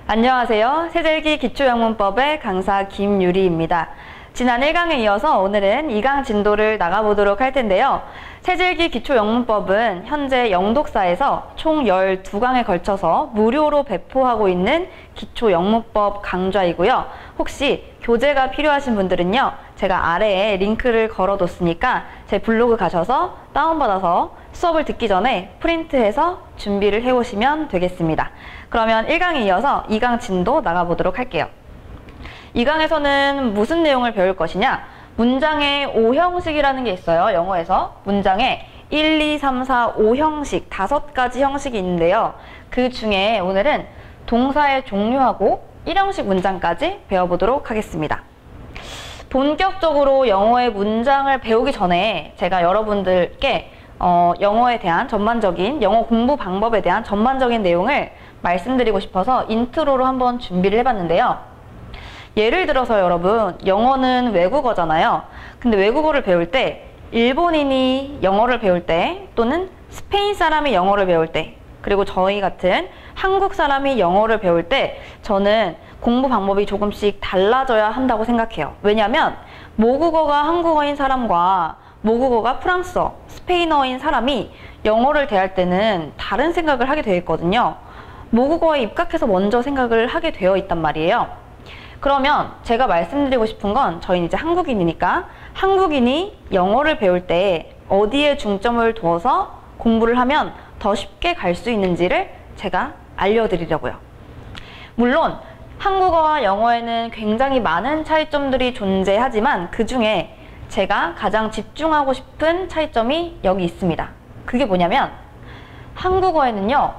안녕하세요. 세제일기 기초영문법의 강사 김유리입니다. 지난 1강에 이어서 오늘은 2강 진도를 나가보도록 할 텐데요. 세제일기 기초영문법은 현재 영독사에서 총 12강에 걸쳐서 무료로 배포하고 있는 기초영문법 강좌이고요. 혹시 교재가 필요하신 분들은요, 제가 아래에 링크를 걸어뒀으니까 제 블로그 가셔서 다운받아서 수업을 듣기 전에 프린트해서 준비를 해오시면 되겠습니다. 그러면 1강에 이어서 2강 진도 나가보도록 할게요. 2강에서는 무슨 내용을 배울 것이냐? 문장의 5형식이라는 게 있어요. 영어에서 문장에 1, 2, 3, 4, 5형식 5가지 형식이 있는데요. 그 중에 오늘은 동사의 종류하고 1형식 문장까지 배워보도록 하겠습니다. 본격적으로 영어의 문장을 배우기 전에 제가 여러분들께 영어에 대한 전반적인 영어 공부 방법에 대한 전반적인 내용을 말씀드리고 싶어서 인트로로 한번 준비를 해봤는데요. 예를 들어서 여러분, 영어는 외국어잖아요. 근데 외국어를 배울 때 일본인이 영어를 배울 때 또는 스페인 사람이 영어를 배울 때 그리고 저희 같은 한국 사람이 영어를 배울 때 저는 공부 방법이 조금씩 달라져야 한다고 생각해요. 왜냐하면 모국어가 한국어인 사람과 모국어가 프랑스어, 스페인어인 사람이 영어를 대할 때는 다른 생각을 하게 되어 있거든요. 모국어에 입각해서 먼저 생각을 하게 되어 있단 말이에요. 그러면 제가 말씀드리고 싶은 건 저희는 이제 한국인이니까 한국인이 영어를 배울 때 어디에 중점을 두어서 공부를 하면 더 쉽게 갈 수 있는지를 제가 알려드리려고요. 물론 한국어와 영어에는 굉장히 많은 차이점들이 존재하지만 그 중에 제가 가장 집중하고 싶은 차이점이 여기 있습니다. 그게 뭐냐면 한국어에는요,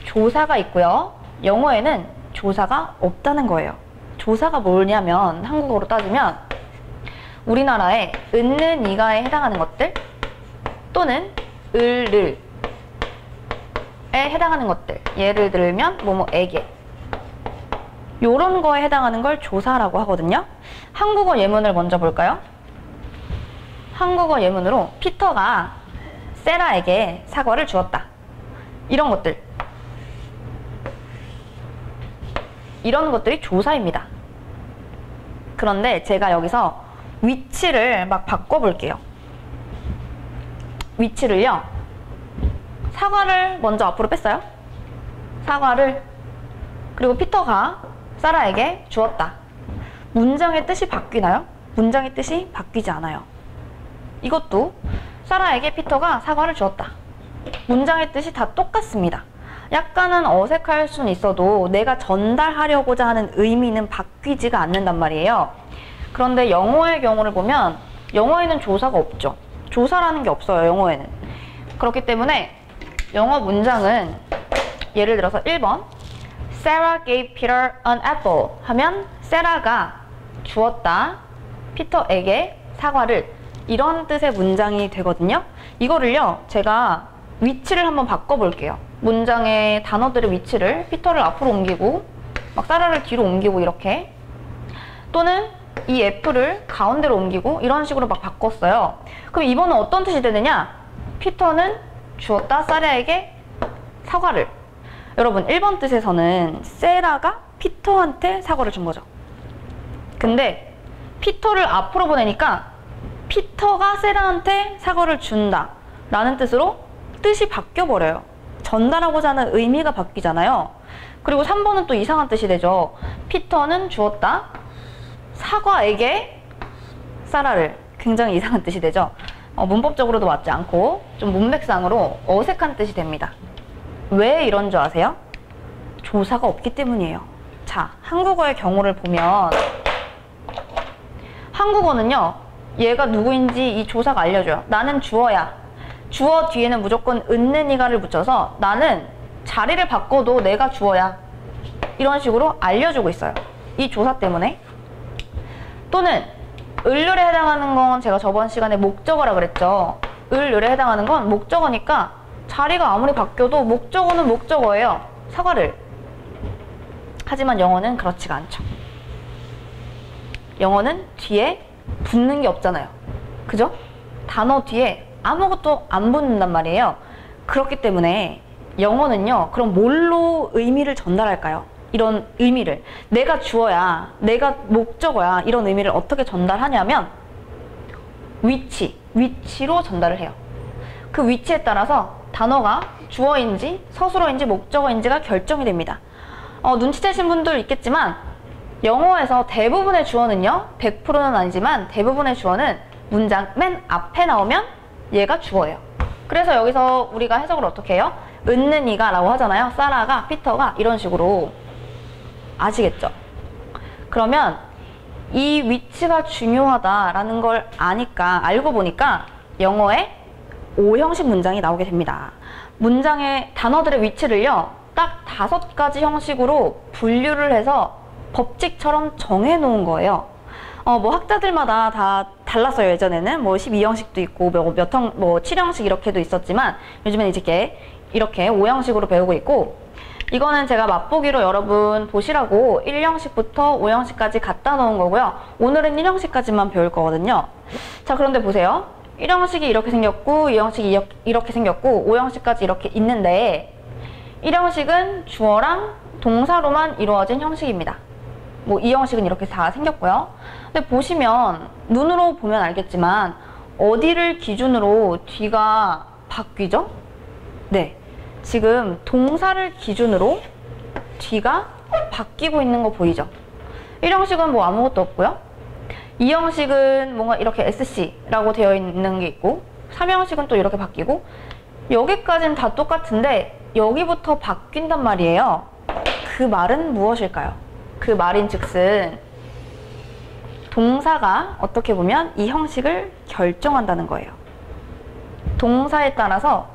조사가 있고요. 영어에는 조사가 없다는 거예요. 조사가 뭐냐면 한국어로 따지면 우리나라의 은는 이가에 해당하는 것들 또는 을를 에 해당하는 것들, 예를 들면 뭐뭐에게 요런 거에 해당하는 걸 조사라고 하거든요. 한국어 예문을 먼저 볼까요? 한국어 예문으로 피터가 세라에게 사과를 주었다. 이런 것들, 이런 것들이 조사입니다. 그런데 제가 여기서 위치를 막 바꿔볼게요. 위치를요, 사과를 먼저 앞으로 뺐어요. 사과를, 그리고 피터가 사라에게 주었다. 문장의 뜻이 바뀌나요? 문장의 뜻이 바뀌지 않아요. 이것도 사라에게 피터가 사과를 주었다. 문장의 뜻이 다 똑같습니다. 약간은 어색할 수는 있어도 내가 전달하려고자 하는 의미는 바뀌지가 않는단 말이에요. 그런데 영어의 경우를 보면 영어에는 조사가 없죠. 조사라는 게 없어요, 영어에는. 그렇기 때문에 영어 문장은 예를 들어서 1번 Sarah gave Peter an apple 하면 세라가 주었다 피터에게 사과를, 이런 뜻의 문장이 되거든요. 이거를요, 제가 위치를 한번 바꿔볼게요. 문장의 단어들의 위치를 피터를 앞으로 옮기고 막 사라를 뒤로 옮기고 이렇게, 또는 이 애플을 가운데로 옮기고 이런 식으로 막 바꿨어요. 그럼 이번은 어떤 뜻이 되느냐? 피터는 주었다 사라에게 사과를. 여러분, 1번 뜻에서는 세라가 피터한테 사과를 준 거죠. 근데 피터를 앞으로 보내니까 피터가 세라한테 사과를 준다 라는 뜻으로 뜻이 바뀌어버려요. 전달하고자 하는 의미가 바뀌잖아요. 그리고 3번은 또 이상한 뜻이 되죠. 피터는 주었다 사과에게 사라를. 굉장히 이상한 뜻이 되죠. 문법적으로도 맞지 않고 좀 문맥상으로 어색한 뜻이 됩니다. 왜 이런 줄 아세요? 조사가 없기 때문이에요. 자, 한국어의 경우를 보면 한국어는요, 얘가 누구인지 이 조사가 알려줘요. 나는 주어야. 주어 뒤에는 무조건 은는 이가를 붙여서 나는 자리를 바꿔도 내가 주어야. 이런 식으로 알려주고 있어요. 이 조사 때문에. 또는 을률에 해당하는 건 제가 저번 시간에 목적어라 그랬죠. 을률에 해당하는 건 목적어니까 자리가 아무리 바뀌어도 목적어는 목적어예요. 사과를. 하지만 영어는 그렇지가 않죠. 영어는 뒤에 붙는 게 없잖아요. 그죠? 단어 뒤에 아무것도 안 붙는단 말이에요. 그렇기 때문에 영어는요, 그럼 뭘로 의미를 전달할까요? 이런 의미를, 내가 주어야, 내가 목적어야, 이런 의미를 어떻게 전달하냐면 위치로 전달을 해요. 그 위치에 따라서 단어가 주어인지 서술어인지 목적어인지가 결정이 됩니다. 눈치채신 분들 있겠지만 영어에서 대부분의 주어는요, 100%는 아니지만 대부분의 주어는 문장 맨 앞에 나오면 얘가 주어예요. 그래서 여기서 우리가 해석을 어떻게 해요? 은는이가 라고 하잖아요. 사라가, 피터가, 이런 식으로. 아시겠죠? 그러면 이 위치가 중요하다라는 걸 알고 보니까 영어에 O형식 문장이 나오게 됩니다. 문장의 단어들의 위치를요, 딱 5가지 형식으로 분류를 해서 법칙처럼 정해 놓은 거예요. 학자들마다 다 달랐어요. 예전에는 12형식도 있고 뭐 7형식 이렇게도 있었지만 요즘에는 이렇게 5형식으로 배우고 있고, 이거는 제가 맛보기로 여러분 보시라고 1형식부터 5형식까지 갖다 놓은 거고요. 오늘은 1형식까지만 배울 거거든요. 자, 그런데 보세요. 1형식이 이렇게 생겼고 2형식이 이렇게 생겼고 5형식까지 이렇게 있는데, 1형식은 주어랑 동사로만 이루어진 형식입니다. 2형식은 이렇게 다 생겼고요. 근데 보시면, 눈으로 보면 알겠지만 어디를 기준으로 뒤가 바뀌죠? 네, 지금 동사를 기준으로 뒤가 바뀌고 있는 거 보이죠? 1형식은 아무것도 없고요. 2형식은 뭔가 이렇게 SC라고 되어 있는 게 있고, 3형식은 또 이렇게 바뀌고, 여기까지는 다 똑같은데 여기부터 바뀐단 말이에요. 그 말은 무엇일까요? 그 말인 즉슨 동사가 어떻게 보면 이 형식을 결정한다는 거예요. 동사에 따라서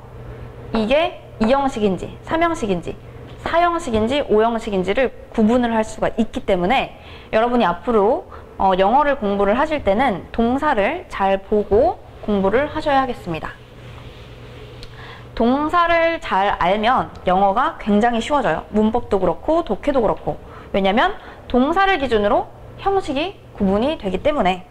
이게 2형식인지 3형식인지 4형식인지 5형식인지를 구분을 할 수가 있기 때문에 여러분이 앞으로 영어를 공부를 하실 때는 동사를 잘 보고 공부를 하셔야 하겠습니다. 동사를 잘 알면 영어가 굉장히 쉬워져요. 문법도 그렇고 독해도 그렇고. 왜냐면 동사를 기준으로 형식이 구분이 되기 때문에.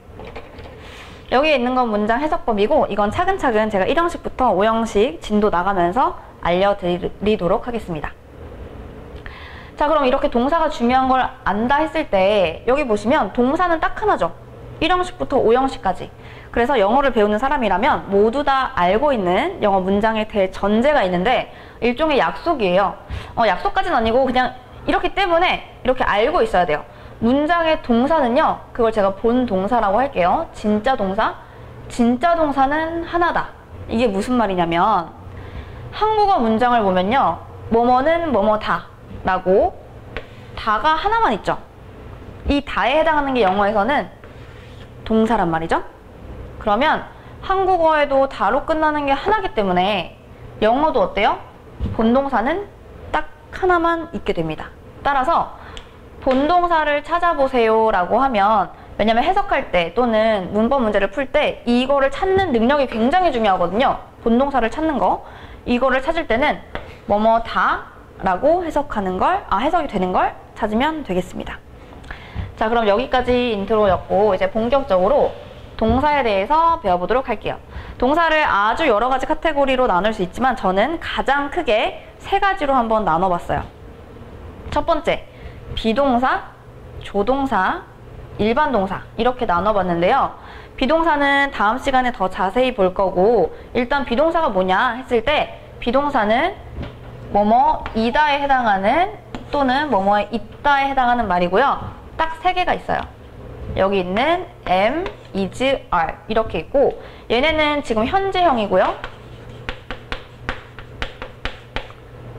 여기에 있는 건 문장 해석법이고, 이건 차근차근 제가 1형식부터 5형식 진도 나가면서 알려드리도록 하겠습니다. 자, 그럼 이렇게 동사가 중요한 걸 안다 했을 때 여기 보시면 동사는 딱 하나죠. 1형식부터 5형식까지. 그래서 영어를 배우는 사람이라면 모두 다 알고 있는 영어 문장의 대전제가 있는데 일종의 약속이에요. 약속까지는 아니고 그냥 이렇기 때문에 이렇게 알고 있어야 돼요. 문장의 동사는요, 그걸 제가 본 동사라고 할게요. 진짜 동사. 진짜 동사는 하나다. 이게 무슨 말이냐면, 한국어 문장을 보면요, 뭐뭐는 뭐뭐다 라고 다가 하나만 있죠. 이 다에 해당하는 게 영어에서는 동사란 말이죠. 그러면 한국어에도 다로 끝나는 게 하나이기 때문에 영어도 어때요? 본동사는 딱 하나만 있게 됩니다. 따라서 본동사를 찾아보세요 라고 하면, 왜냐면 해석할 때 또는 문법 문제를 풀 때 이거를 찾는 능력이 굉장히 중요하거든요. 본동사를 찾는 거. 이거를 찾을 때는 뭐뭐다 라고 해석이 되는 걸 찾으면 되겠습니다. 자, 그럼 여기까지 인트로였고, 이제 본격적으로 동사에 대해서 배워보도록 할게요. 동사를 아주 여러 가지 카테고리로 나눌 수 있지만 저는 가장 크게 3가지로 한번 나눠봤어요. 첫 번째, 비동사, 조동사, 일반 동사 이렇게 나눠봤는데요. 비동사는 다음 시간에 더 자세히 볼 거고, 일단 비동사가 뭐냐 했을 때 비동사는 뭐뭐이다에 해당하는 또는 뭐뭐에 있다에 해당하는 말이고요. 딱 3개가 있어요. 여기 있는 am, is, are 이렇게 있고, 얘네는 지금 현재형이고요.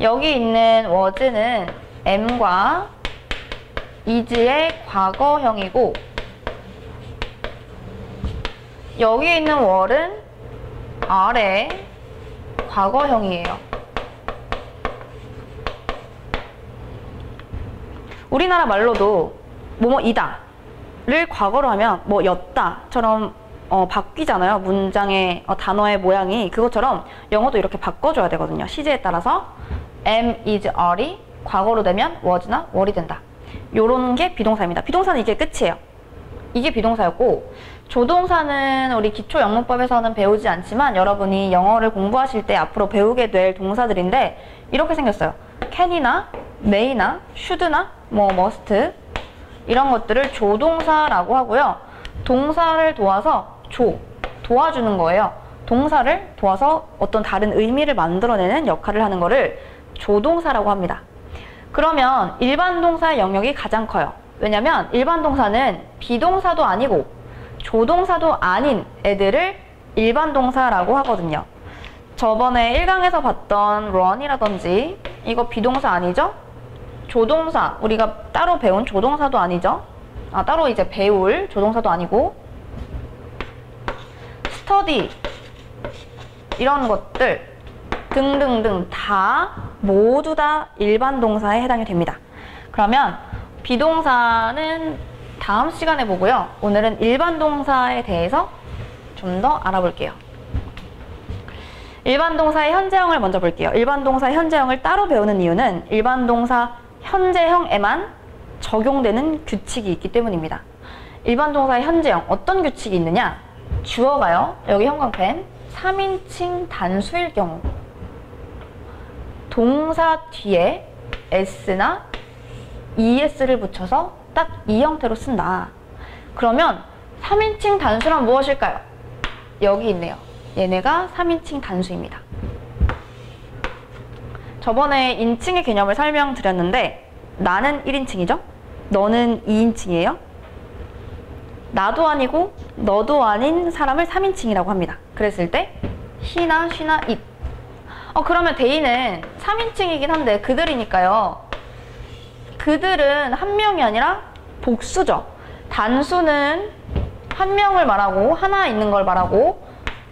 여기 있는 was는 am과 is의 과거형이고, 여기 있는 were은 are의 과거형이에요. 우리나라 말로도 뭐뭐이다 를 과거로 하면 뭐 였다처럼 바뀌잖아요. 문장의 단어의 모양이. 그것처럼 영어도 이렇게 바꿔줘야 되거든요. 시제에 따라서 am, is, are이 과거로 되면 was나 were이 된다. 요런 게 비동사입니다. 비동사는 이게 끝이에요. 이게 비동사였고, 조동사는 우리 기초 영문법에서는 배우지 않지만 여러분이 영어를 공부하실 때 앞으로 배우게 될 동사들인데 이렇게 생겼어요. can이나 may나 should나 뭐 must 이런 것들을 조동사라고 하고요. 동사를 도와서 도와주는 거예요. 동사를 도와서 어떤 다른 의미를 만들어내는 역할을 하는 거를 조동사라고 합니다. 그러면 일반 동사의 영역이 가장 커요. 왜냐면 일반 동사는 비동사도 아니고 조동사도 아닌 애들을 일반 동사라고 하거든요. 저번에 1강에서 봤던 run이라든지 이거 비동사 아니죠? 조동사, 우리가 따로 배운 조동사도 아니죠? 따로 이제 배울 조동사도 아니고 study 이런 것들 등등등 다 모두 다 일반 동사에 해당이 됩니다. 그러면 비동사는 다음 시간에 보고요. 오늘은 일반 동사에 대해서 좀 더 알아볼게요. 일반 동사의 현재형을 먼저 볼게요. 일반 동사의 현재형을 따로 배우는 이유는 일반 동사 현재형에만 적용되는 규칙이 있기 때문입니다. 일반 동사의 현재형 어떤 규칙이 있느냐? 주어가요. 여기 형광펜 3인칭 단수일 경우 동사 뒤에 s나 es를 붙여서 딱 이 형태로 쓴다. 그러면 3인칭 단수란 무엇일까요? 여기 있네요. 얘네가 3인칭 단수입니다. 저번에 인칭의 개념을 설명드렸는데 나는 1인칭이죠? 너는 2인칭이에요? 나도 아니고 너도 아닌 사람을 3인칭이라고 합니다. 그랬을 때 he나 she나 it. 그러면 they는 3인칭이긴 한데 그들이니까요. 그들은 한 명이 아니라 복수죠. 단수는 한 명을 말하고 하나 있는 걸 말하고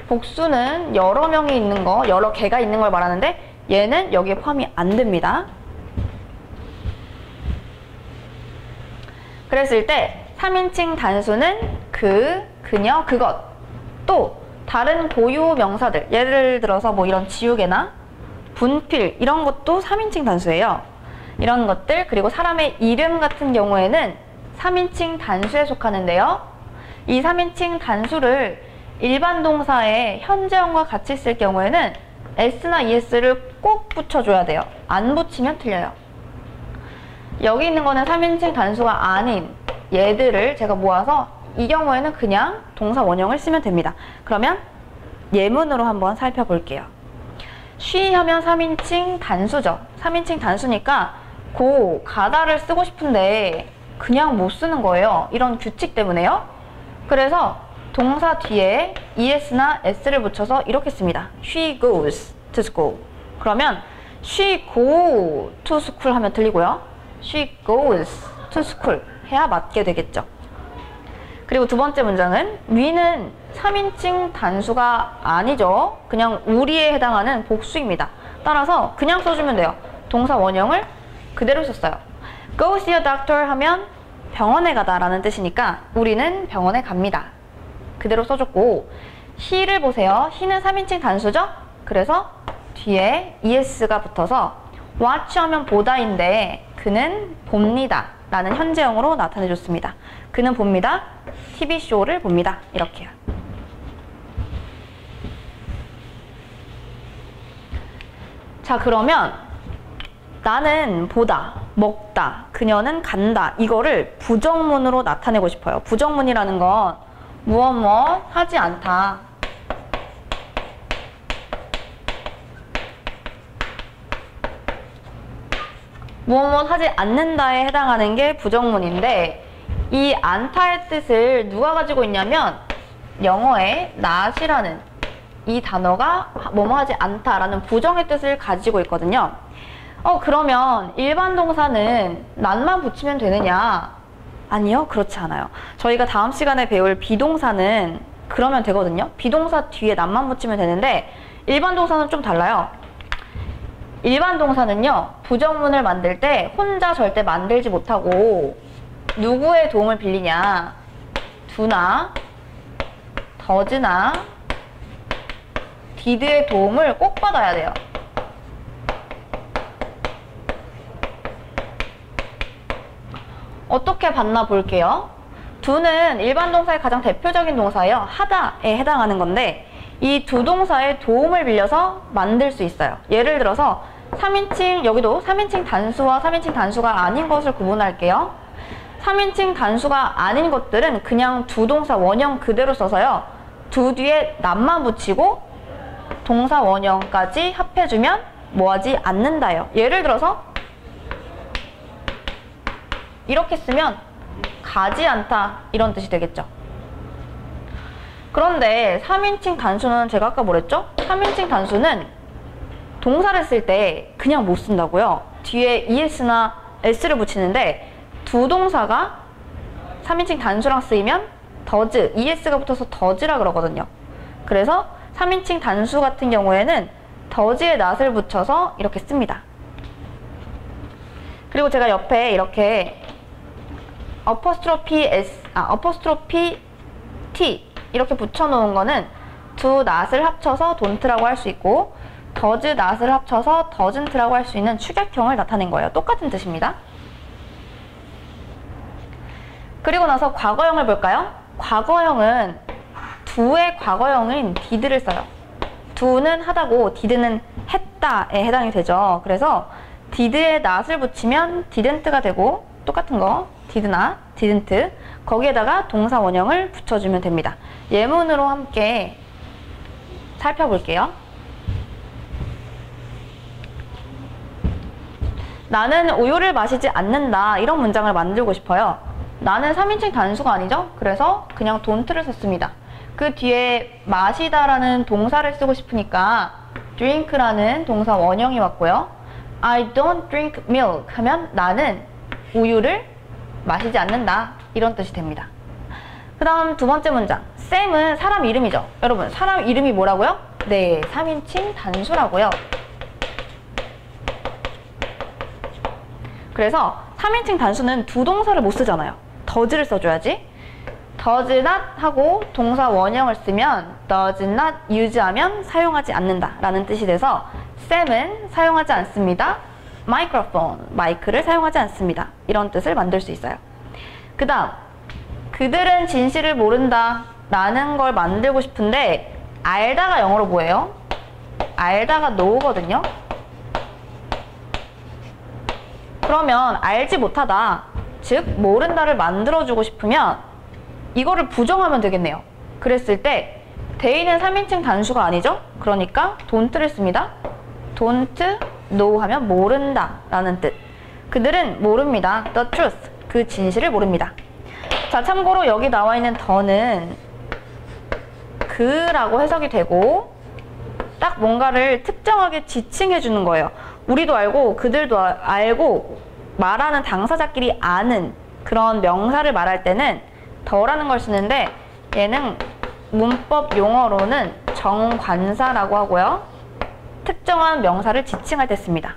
복수는 여러 명이 있는 거, 여러 개가 있는 걸 말하는데 얘는 여기에 포함이 안 됩니다. 그랬을 때 3인칭 단수는 그, 그녀, 그것 또 다른 고유 명사들 예를 들어서 뭐 이런 지우개나 분필 이런 것도 3인칭 단수예요. 이런 것들 그리고 사람의 이름 같은 경우에는 3인칭 단수에 속하는데요. 이 3인칭 단수를 일반 동사의 현재형과 같이 쓸 경우에는 s나 es를 꼭 붙여줘야 돼요. 안 붙이면 틀려요. 여기 있는 거는 3인칭 단수가 아닌 얘들을 제가 모아서 이 경우에는 그냥 동사 원형을 쓰면 됩니다. 그러면 예문으로 한번 살펴볼게요. she 하면 3인칭 단수죠. 3인칭 단수니까 고, 가다를 쓰고 싶은데 그냥 못 쓰는 거예요. 이런 규칙 때문에요. 그래서 동사 뒤에 es나 s를 붙여서 이렇게 씁니다. She goes to school. 그러면 she go to school 하면 들리고요. She goes to school 해야 맞게 되겠죠. 그리고 두 번째 문장은 we는 3인칭 단수가 아니죠. 그냥 우리에 해당하는 복수입니다. 따라서 그냥 써주면 돼요. 동사 원형을 그대로 썼어요. Go see a doctor 하면 병원에 가다 라는 뜻이니까 우리는 병원에 갑니다. 그대로 써줬고 he를 보세요. he는 3인칭 단수죠? 그래서 뒤에 es가 붙어서 watch 하면 보다인데 그는 봅니다 라는 현재형으로 나타내줬습니다. 그는 봅니다. TV쇼를 봅니다. 이렇게요. 자, 그러면 나는 보다, 먹다, 그녀는 간다 이거를 부정문으로 나타내고 싶어요. 부정문이라는 건 무엇 하지 않다. 무엇 하지 않는다에 해당하는 게 부정문인데 이 않다의 뜻을 누가 가지고 있냐면 영어의 not이라는 이 단어가 뭐뭐 하지 않다라는 부정의 뜻을 가지고 있거든요. 그러면 일반 동사는 not만 붙이면 되느냐? 아니요, 그렇지 않아요. 저희가 다음 시간에 배울 비동사는 그러면 되거든요. 비동사 뒤에 not만 붙이면 되는데 일반 동사는 좀 달라요. 일반 동사는요, 부정문을 만들 때 혼자 절대 만들지 못하고 누구의 도움을 빌리냐? do나 does나 did의 도움을 꼭 받아야 돼요. 어떻게 받나 볼게요. do는 일반 동사의 가장 대표적인 동사예요. 하다에 해당하는 건데 이 두 동사의 도움을 빌려서 만들 수 있어요. 예를 들어서 3인칭, 여기도 3인칭 단수와 3인칭 단수가 아닌 것을 구분할게요. 3인칭 단수가 아닌 것들은 그냥 두 동사 원형 그대로 써서요. 두 뒤에 낫만 붙이고 동사 원형까지 합해주면 뭐하지 않는다요. 예를 들어서 이렇게 쓰면 가지 않다 이런 뜻이 되겠죠. 그런데 3인칭 단수는 제가 아까 뭐랬죠? 3인칭 단수는 동사를 쓸 때 그냥 못 쓴다고요. 뒤에 es나 s를 붙이는데 두 동사가 3인칭 단수랑 쓰이면 does, es가 붙어서 does라 그러거든요. 그래서 3인칭 단수 같은 경우에는 does에 not을 붙여서 이렇게 씁니다. 그리고 제가 옆에 이렇게 apostrophe t 이렇게 붙여놓은 거는 do not을 합쳐서 don't라고 할 수 있고 does not을 합쳐서 doesn't라고 할 수 있는 축약형을 나타낸 거예요. 똑같은 뜻입니다. 그리고 나서 과거형을 볼까요? 과거형은 do의 과거형인 did를 써요. do는 하다고 did는 했다에 해당이 되죠. 그래서 did에 not을 붙이면 didn't가 되고 똑같은 거 did not, didn't 거기에다가 동사 원형을 붙여주면 됩니다. 예문으로 함께 살펴볼게요. 나는 우유를 마시지 않는다 이런 문장을 만들고 싶어요. 나는 3인칭 단수가 아니죠? 그래서 그냥 don't를 썼습니다. 그 뒤에 마시다라는 동사를 쓰고 싶으니까 drink라는 동사 원형이 왔고요. I don't drink milk 하면 나는 우유를 마시지 않는다 이런 뜻이 됩니다. 그 다음 두 번째 문장 Sam은 사람 이름이죠. 여러분 사람 이름이 뭐라고요? 네, 3인칭 단수라고요. 그래서 3인칭 단수는 두 동사를 못 쓰잖아요. does를 써줘야지. does not 하고 동사 원형을 쓰면 does not use 하면 사용하지 않는다 라는 뜻이 돼서 Sam은 사용하지 않습니다. microphone, 마이크를 사용하지 않습니다. 이런 뜻을 만들 수 있어요. 그 다음 그들은 진실을 모른다 라는 걸 만들고 싶은데 알다가 영어로 뭐예요? 알다가 know거든요. 그러면 알지 못하다, 즉 모른다를 만들어주고 싶으면 이거를 부정하면 되겠네요. 그랬을 때 they는 3인칭 단수가 아니죠? 그러니까 don't를 씁니다. don't know 하면 모른다 라는 뜻. 그들은 모릅니다. the truth, 그 진실을 모릅니다. 자, 참고로 여기 나와 있는 the는 그라고 해석이 되고 딱 뭔가를 특정하게 지칭해 주는 거예요. 우리도 알고 그들도 알고 말하는 당사자끼리 아는 그런 명사를 말할 때는 더라는 걸 쓰는데 얘는 문법 용어로는 정관사라고 하고요. 특정한 명사를 지칭할 때 씁니다.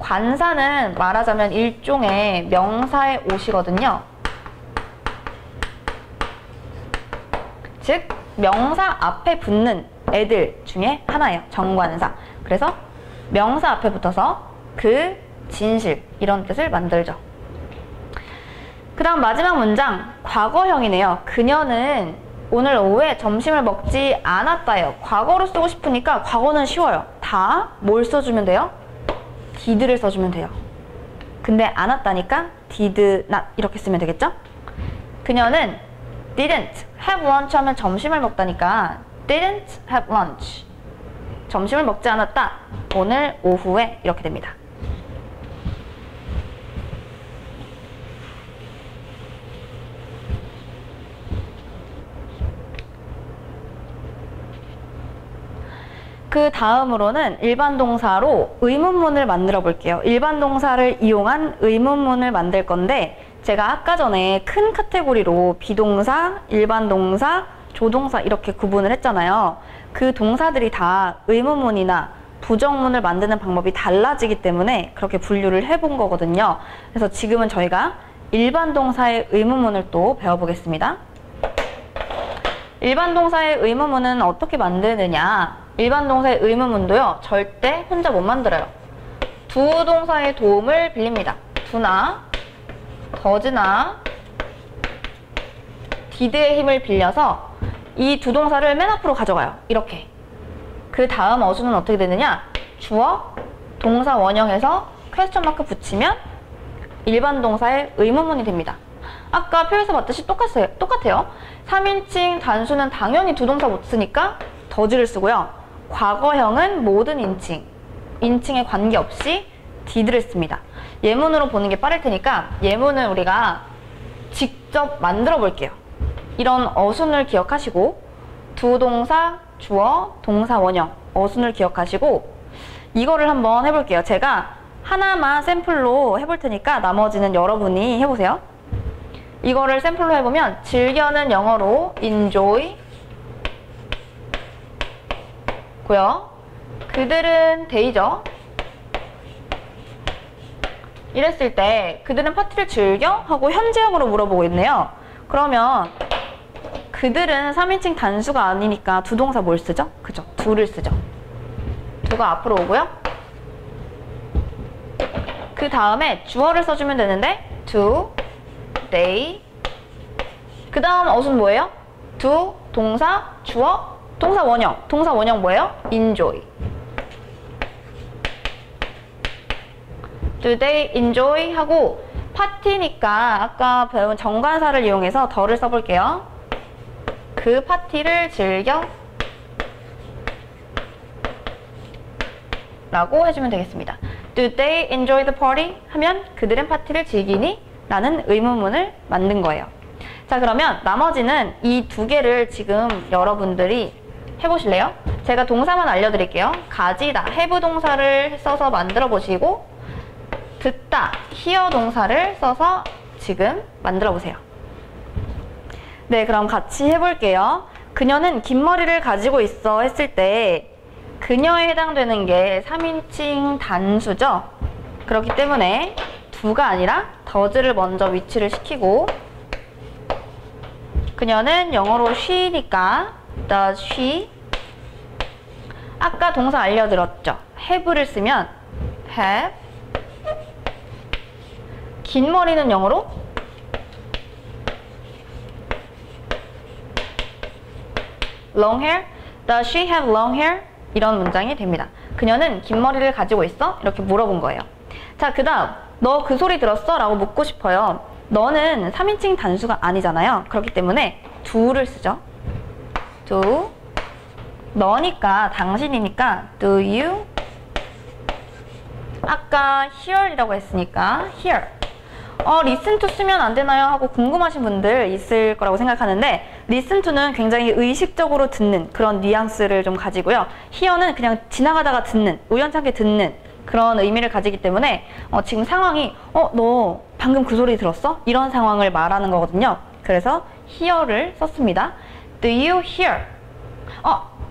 관사는 말하자면 일종의 명사의 옷이거든요. 즉 명사 앞에 붙는 애들 중에 하나예요. 정관사. 그래서 명사 앞에 붙어서 그, 진실 이런 뜻을 만들죠. 그 다음 마지막 문장 과거형이네요. 그녀는 오늘 오후에 점심을 먹지 않았다요. 과거로 쓰고 싶으니까 과거는 쉬워요. 다 뭘 써주면 돼요? did를 써주면 돼요. 근데 않았다니까 did not 이렇게 쓰면 되겠죠? 그녀는 didn't have lunch 하면 점심을 먹다니까 didn't have lunch, 점심을 먹지 않았다 오늘 오후에 이렇게 됩니다. 그 다음으로는 일반 동사로 의문문을 만들어 볼게요. 일반 동사를 이용한 의문문을 만들 건데 제가 아까 전에 큰 카테고리로 비동사, 일반 동사, 조동사 이렇게 구분을 했잖아요. 그 동사들이 다 의문문이나 부정문을 만드는 방법이 달라지기 때문에 그렇게 분류를 해본 거거든요. 그래서 지금은 저희가 일반 동사의 의문문을 또 배워보겠습니다. 일반 동사의 의문문은 어떻게 만드느냐? 일반 동사의 의문문도요, 절대 혼자 못 만들어요. 두 동사의 도움을 빌립니다. do나, does나, did의 힘을 빌려서 이 두 동사를 맨 앞으로 가져가요. 이렇게. 그 다음 어순은 어떻게 되느냐? 주어, 동사 원형에서 퀘스천 마크 붙이면 일반 동사의 의문문이 됩니다. 아까 표에서 봤듯이 똑같아요. 3인칭 단수는 당연히 두 동사 못 쓰니까 더즈를 쓰고요. 과거형은 모든 인칭에 관계없이 did를 씁니다. 예문으로 보는 게 빠를 테니까 예문을 우리가 직접 만들어 볼게요. 이런 어순을 기억하시고 두 동사, 주어, 동사 원형, 어순을 기억하시고 이거를 한번 해볼게요. 제가 하나만 샘플로 해볼 테니까 나머지는 여러분이 해보세요. 이거를 샘플로 해보면 즐겨는 영어로 enjoy 고요. 그들은 데이죠. 이랬을 때 그들은 파티를 즐겨? 하고 현재형으로 물어보고 있네요. 그러면 그들은 3인칭 단수가 아니니까 두 동사 뭘 쓰죠? 그죠? do를 쓰죠. do가 앞으로 오고요. 그 다음에 주어를 써주면 되는데 do, they. 그 다음 어순 뭐예요? do, 동사, 주어, 동사 원형. 동사 원형 뭐예요? enjoy. Do they enjoy? 하고 파티니까 아까 배운 정관사를 이용해서 더를 써볼게요. 그 파티를 즐겨 라고 해주면 되겠습니다. Do they enjoy the party? 하면 그들은 파티를 즐기니? 라는 의문문을 만든 거예요. 자, 그러면 나머지는 이 두 개를 지금 여러분들이 해보실래요? 제가 동사만 알려드릴게요. 가지다, have 동사를 써서 만들어 보시고 듣다, hear 동사를 써서 지금 만들어 보세요. 네, 그럼 같이 해볼게요. 그녀는 긴 머리를 가지고 있어 했을 때 그녀에 해당되는 게 3인칭 단수죠. 그렇기 때문에 do가 아니라 does를 먼저 위치를 시키고 그녀는 영어로 she니까 does she. 아까 동사 알려드렸죠. have를 쓰면 have. 긴 머리는 영어로 long hair. Does she have long hair? 이런 문장이 됩니다. 그녀는 긴 머리를 가지고 있어? 이렇게 물어본 거예요. 자, 그 다음 너 그 소리 들었어? 라고 묻고 싶어요. 너는 3인칭 단수가 아니잖아요. 그렇기 때문에 do를 쓰죠. do. 너니까 당신이니까 do you. 아까 hear이라고 했으니까 hear. listen to 쓰면 안 되나요? 하고 궁금하신 분들 있을 거라고 생각하는데 listen to는 굉장히 의식적으로 듣는 그런 뉘앙스를 좀 가지고요. hear는 그냥 지나가다가 듣는, 우연찮게 듣는 그런 의미를 가지기 때문에 지금 상황이 너 방금 그 소리 들었어? 이런 상황을 말하는 거거든요. 그래서 hear를 썼습니다. Do you hear?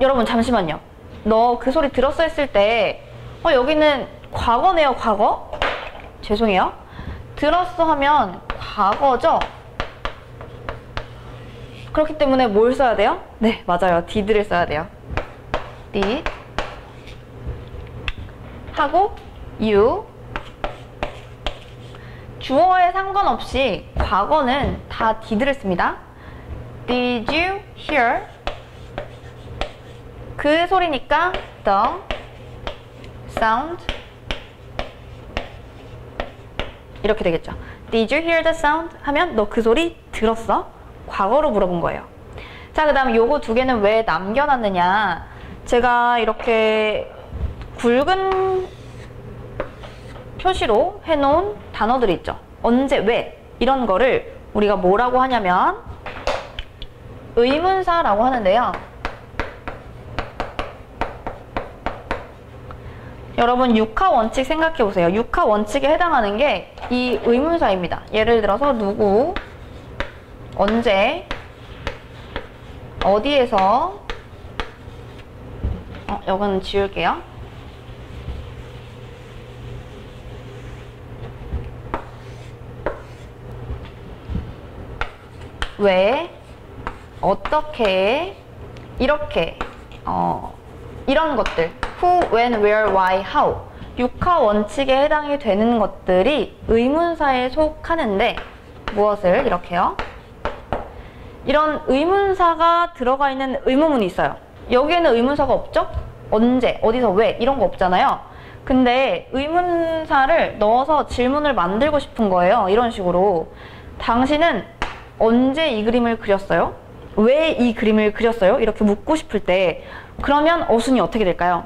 여러분 잠시만요. 너 그 소리 들었어 했을 때 여기는 과거네요. 과거? 죄송해요. 들었어 하면 과거죠? 그렇기 때문에 뭘 써야 돼요? 네, 맞아요. did를 써야 돼요. did 하고 you. 주어에 상관없이 과거는 다 did를 씁니다. Did you hear? 그 소리니까 the sound. 이렇게 되겠죠. Did you hear the sound? 하면 너 그 소리 들었어? 과거로 물어본 거예요. 자, 그 다음 요거 두 개는 왜 남겨놨느냐. 제가 이렇게 굵은 표시로 해놓은 단어들이 있죠. 언제, 왜 이런 거를 우리가 뭐라고 하냐면 의문사라고 하는데요. 여러분 육하 원칙 생각해 보세요. 육하 원칙에 해당하는 게 이 의문사입니다. 예를 들어서 누구, 언제, 어디에서. 이건 지울게요. 왜, 어떻게, 이렇게 이런 것들 who, when, where, why, how 육하 원칙에 해당이 되는 것들이 의문사에 속하는데 무엇을 이렇게요? 이런 의문사가 들어가 있는 의문문이 있어요. 여기에는 의문사가 없죠? 언제, 어디서, 왜 이런 거 없잖아요. 근데 의문사를 넣어서 질문을 만들고 싶은 거예요. 이런 식으로. 당신은 언제 이 그림을 그렸어요? 왜 이 그림을 그렸어요? 이렇게 묻고 싶을 때 그러면 어순이 어떻게 될까요?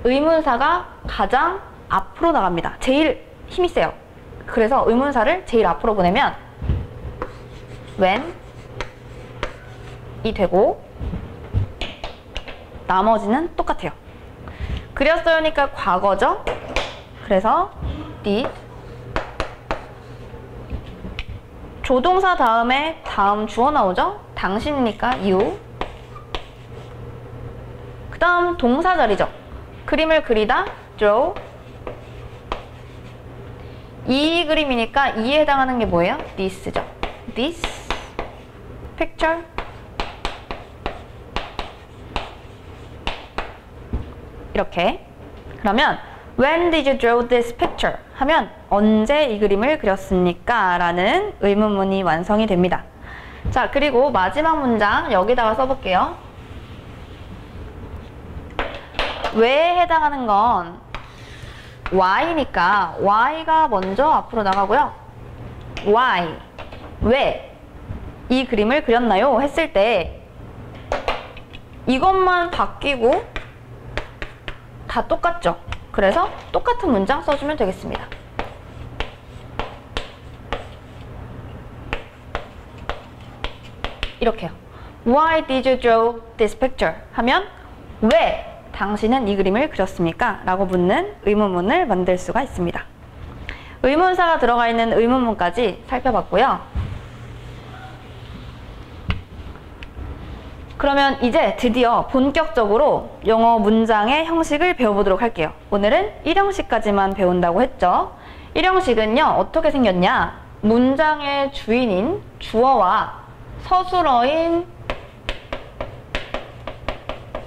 의문사가 가장 앞으로 나갑니다. 제일 힘이 세요. 그래서 의문사를 제일 앞으로 보내면 when 이 되고 나머지는 똑같아요. 그렸어요니까 과거죠. 그래서 did. 조동사 다음에 다음 주어 나오죠. 당신이니까 you. 그 다음 동사 자리죠. 그림을 그리다 draw. 이 그림이니까 이에 해당하는 게 뭐예요? this죠. this picture. 이렇게. 그러면 when did you draw this picture? 하면 언제 이 그림을 그렸습니까? 라는 의문문이 완성이 됩니다. 자, 그리고 마지막 문장 여기다가 써볼게요. 왜에 해당하는 건 why니까 why가 먼저 앞으로 나가고요. why, 왜 이 그림을 그렸나요? 했을 때 이것만 바뀌고 다 똑같죠? 그래서 똑같은 문장 써주면 되겠습니다. 이렇게요. Why did you draw this picture? 하면 왜 당신은 이 그림을 그렸습니까? 라고 묻는 의문문을 만들 수가 있습니다. 의문사가 들어가 있는 의문문까지 살펴봤고요. 그러면 이제 드디어 본격적으로 영어 문장의 형식을 배워보도록 할게요. 오늘은 1형식까지만 배운다고 했죠. 1형식은요, 어떻게 생겼냐? 문장의 주인인 주어와 서술어인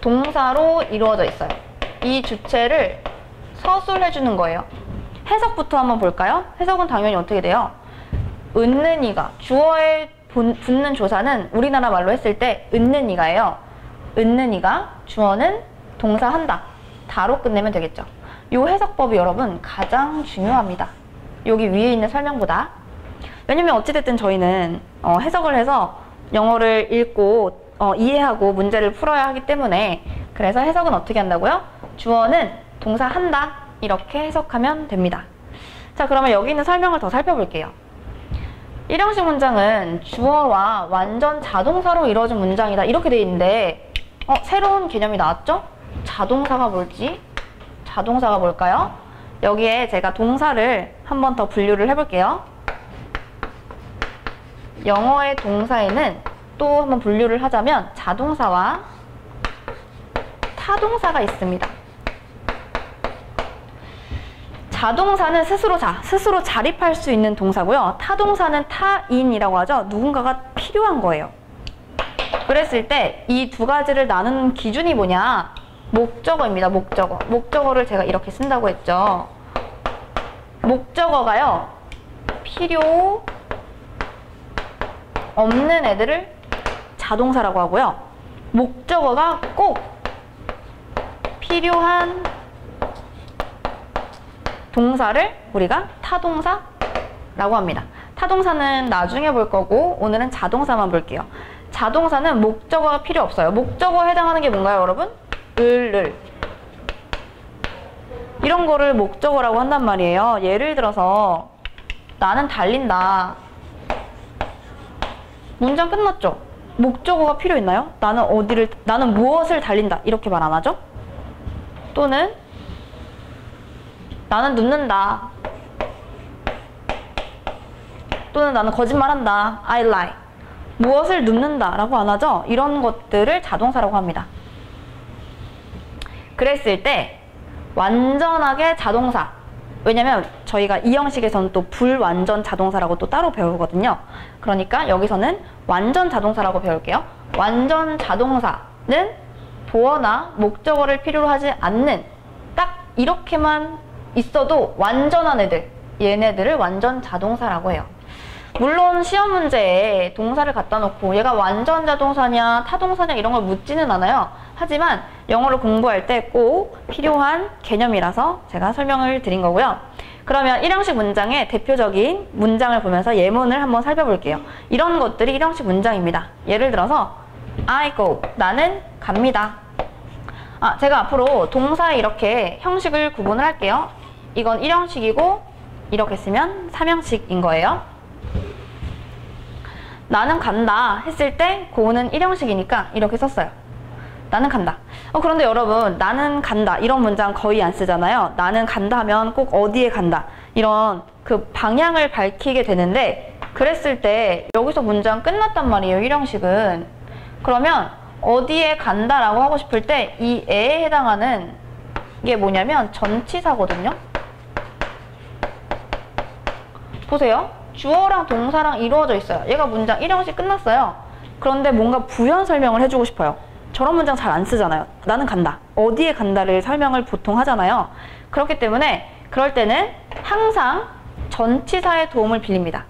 동사로 이루어져 있어요. 이 주체를 서술해주는 거예요. 해석부터 한번 볼까요? 해석은 당연히 어떻게 돼요? 은는 이가, 주어에 붙는 조사는 우리나라 말로 했을 때 은는 이가예요. 은는 이가, 주어는 동사 한다. 다로 끝내면 되겠죠. 이 해석법이 여러분 가장 중요합니다. 여기 위에 있는 설명보다. 왜냐면 어찌됐든 저희는 해석을 해서 영어를 읽고 이해하고 문제를 풀어야 하기 때문에, 그래서 해석은 어떻게 한다고요? 주어는 동사 한다. 이렇게 해석하면 됩니다. 자, 그러면 여기 있는 설명을 더 살펴볼게요. 1형식 문장은 주어와 완전 자동사로 이루어진 문장이다. 이렇게 돼 있는데 새로운 개념이 나왔죠? 자동사가 뭘지? 자동사가 뭘까요? 여기에 제가 동사를 한 번 더 분류를 해볼게요. 영어의 동사에는 또 한번 분류를 하자면 자동사와 타동사가 있습니다. 자동사는 스스로 자립할 수 있는 동사고요. 타동사는 타인이라고 하죠. 누군가가 필요한 거예요. 그랬을 때 이 두 가지를 나누는 기준이 뭐냐? 목적어입니다. 목적어. 목적어를 제가 이렇게 쓴다고 했죠. 목적어가요, 필요 없는 애들을 자동사라고 하고요. 목적어가 꼭 필요한 동사를 우리가 타동사라고 합니다. 타동사는 나중에 볼 거고 오늘은 자동사만 볼게요. 자동사는 목적어가 필요 없어요. 목적어에 해당하는 게 뭔가요, 여러분? 을. 이런 거를 목적어라고 한단 말이에요. 예를 들어서 나는 달린다. 문장 끝났죠? 목적어가 필요 있나요? 나는 무엇을 달린다. 이렇게 말 안 하죠? 또는 나는 눕는다. 또는 나는 거짓말한다. I lie. 무엇을 눕는다 라고 안 하죠? 이런 것들을 자동사라고 합니다. 그랬을 때 완전하게 자동사, 왜냐면 저희가 이 형식에서는 또 불완전 자동사라고 또 따로 배우거든요. 그러니까 여기서는 완전 자동사라고 배울게요. 완전 자동사는 도어나 목적어를 필요로 하지 않는, 딱 이렇게만 있어도 완전한 애들, 얘네들을 완전 자동사라고 해요. 물론 시험 문제에 동사를 갖다 놓고 얘가 완전 자동사냐 타동사냐 이런 걸 묻지는 않아요. 하지만 영어를 공부할 때 꼭 필요한 개념이라서 제가 설명을 드린 거고요. 그러면 1형식 문장의 대표적인 문장을 보면서 예문을 한번 살펴볼게요. 이런 것들이 1형식 문장입니다. 예를 들어서 I go, 나는 갑니다. 제가 앞으로 동사에 이렇게 형식을 구분을 할게요. 이건 1형식이고 이렇게 쓰면 3형식인 거예요. 나는 간다 했을 때 고는 1형식이니까 이렇게 썼어요. 나는 간다. 그런데 여러분, 나는 간다 이런 문장 거의 안 쓰잖아요. 나는 간다 하면 꼭 어디에 간다 이런 그 방향을 밝히게 되는데, 그랬을 때 여기서 문장 끝났단 말이에요. 1형식은. 그러면 어디에 간다라고 하고 싶을 때 이 에에 해당하는 게 뭐냐면 전치사거든요. 보세요. 주어랑 동사랑 이루어져 있어요. 얘가 문장 1형식 끝났어요. 그런데 뭔가 부연 설명을 해주고 싶어요. 저런 문장 잘 안 쓰잖아요. 나는 간다. 어디에 간다를 설명을 보통 하잖아요. 그렇기 때문에 그럴 때는 항상 전치사의 도움을 빌립니다.